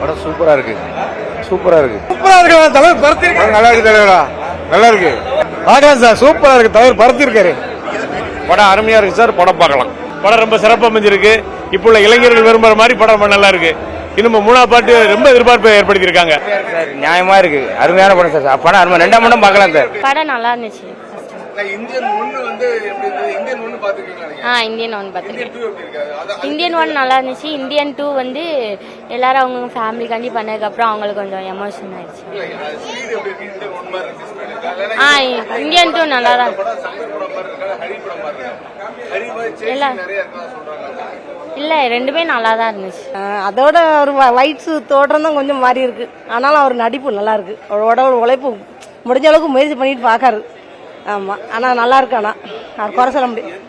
படம் சூப்பரா இருக்கு. தலைவர் பருத்தி நல்லா இருக்கு. தலைவரா நல்லா இருக்கு. ஆகாஷ் சார் சூப்பரா இருக்கு. தலைவர் பருத்தி இருக்காரு. படம் அருமையா இருக்கு சார். படம் பார்க்கலாம். படம் ரொம்ப சிறப்பாக அமைஞ்சிருக்கு. இப்போ உள்ள இளைஞர்கள் விரும்புற மாதிரி படம் ரொம்ப நல்லா இருக்கு. இன்னும் 3ஆம் பாட்டு ரொம்ப எதிர்பார்ப்பை ஏற்படுத்தியிருக்காங்க. நியாயமா இருக்கு. அருமையான படம் சார். படம் அருமை. 2ஆம் படம் பார்க்கலாம் சார். படம் நல்லா இருந்துச்சு. இந்தியன் 1 வந்து எப்படி இருந்தது? இந்தியன் 1 பாத்துக்கீங்களா நீங்க? இந்தியன் 1 பாத்துருக்கேன். இந்தியன் 2 எப்படி இருக்கு? இந்தியன் 1 நல்லா இருந்துச்சு. இந்தியன் 2 வந்து எல்லாரும் அவங்க ஃபேமிலி கண்டி பண்ணதுக்கு அப்புறம் அவங்களுக்கு கொஞ்சம் எமோஷன் ஆயிடுச்சு. ஸ்பீட் எப்படி இருக்கு? இந்தியன் 1 மாதிரி இருக்கு ஸ்பீட். இந்தியன் 2 நல்லா தான் படம் சங்கர் படம் மாதிரி இருக்கா? ஹரி படம் மாதிரி இருக்கா? ஹரி மாதிரி சேஞ்ச் நிறைய இருக்கா சொல்றாங்க. இல்ல, ரெண்டுமே நல்லா தான் இருந்துச்சு. அதோட ஒரு வயிற்று தோற்றம் தான் கொஞ்சம் மாறி இருக்கு. ஆனாலும் அவர் நடிப்பு நல்லா இருக்கு. அவரோட உழைப்பு முடிஞ்ச அளவுக்கு முயற்சி பண்ணிட்டு பாக்காரு. ஆமா, ஆனா நல்லா இருக்கு. ஆனா அவர் குறை சொல்ல முடியும்.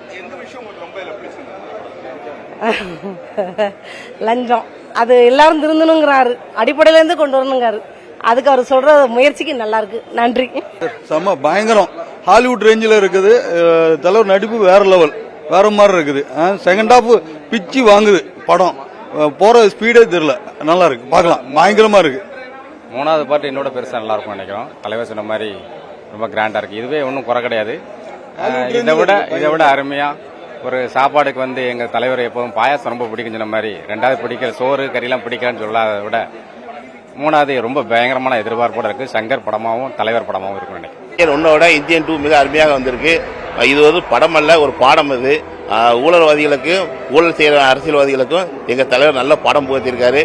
லஞ்சம் அது எல்லாரும் திருந்தணுங்கிறாரு. அடிப்படையில இருந்து கொண்டு வரணுங்கிறாரு. அதுக்கு அவர் சொல்ற முயற்சிக்கு நல்லா இருக்கு. நன்றி. செம்ம பயங்கரம். ஹாலிவுட் ரேஞ்சில் இருக்குது. தலைவர் நடிப்பு வேற லெவல், வேற மாதிரி இருக்குது. செகண்ட் ஹாஃப் பிச்சு வாங்குது படம். போற ஸ்பீடே தெரியல. நல்லா இருக்கு, பார்க்கலாம். பயங்கரமா இருக்கு. 3வது பாட்டு என்னோட பெருசா நல்லா இருக்கும் நினைக்கிறோம். தலைவர் சொன்ன மாதிரி ரொம்ப கிராண்டா இருக்கு. இதுவே ஒன்றும் குறை கிடையாது. இதை விட அருமையா ஒரு சாப்பாடுக்கு வந்து எங்க தலைவர் எப்போதும் பாயாசம் ரொம்ப பிடிக்கும் சொன்ன மாதிரி, 2வது பிடிக்கல சோறு கறியெல்லாம் பிடிக்கலன்னு சொல்லாத விட 3வது ரொம்ப பயங்கரமான எதிர்பார்ப்போட இருக்கு. சங்கர் படமாவும் தலைவர் படமாவும் இருக்கும் நினைக்கிறேன். இந்தியன் 1 இந்தியன் 2 மிக அருமையாக வந்திருக்கு. இது வந்து படம் அல்ல, ஒரு பாடம். இது ஊழல்வாதிகளுக்கும் ஊழல் செய்யற அரசியல்வாதிகளுக்கும் எங்க தலைவர் நல்ல படம் புகழ்த்திருக்காரு.